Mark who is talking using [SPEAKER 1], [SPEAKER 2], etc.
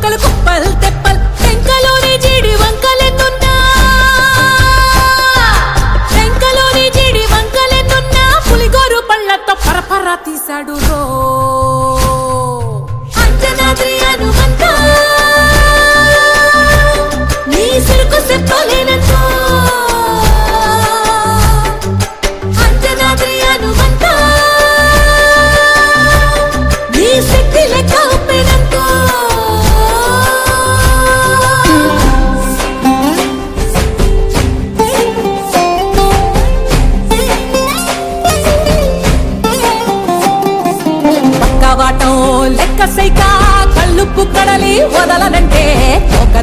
[SPEAKER 1] వంకలు కుప్పల్ తెప్పల్ టెంకలోని జీడి వంకలెన్నున్నా టెంకలోని జీడి వంకలెన్నున్నా పులిగోరు పళ్ళతో పరపర తీశాడు రో అంజనాద్రి హనుమంత నీ సిరుకు చెప్పలేనంతో అంజనాద్రి హనుమంత నీ శక్తి లెక్క ఉప్పెనంతో పక్కవాటం లెక్క సైకా కళ్ళుప్పు కడలి వదలనంటే ఒక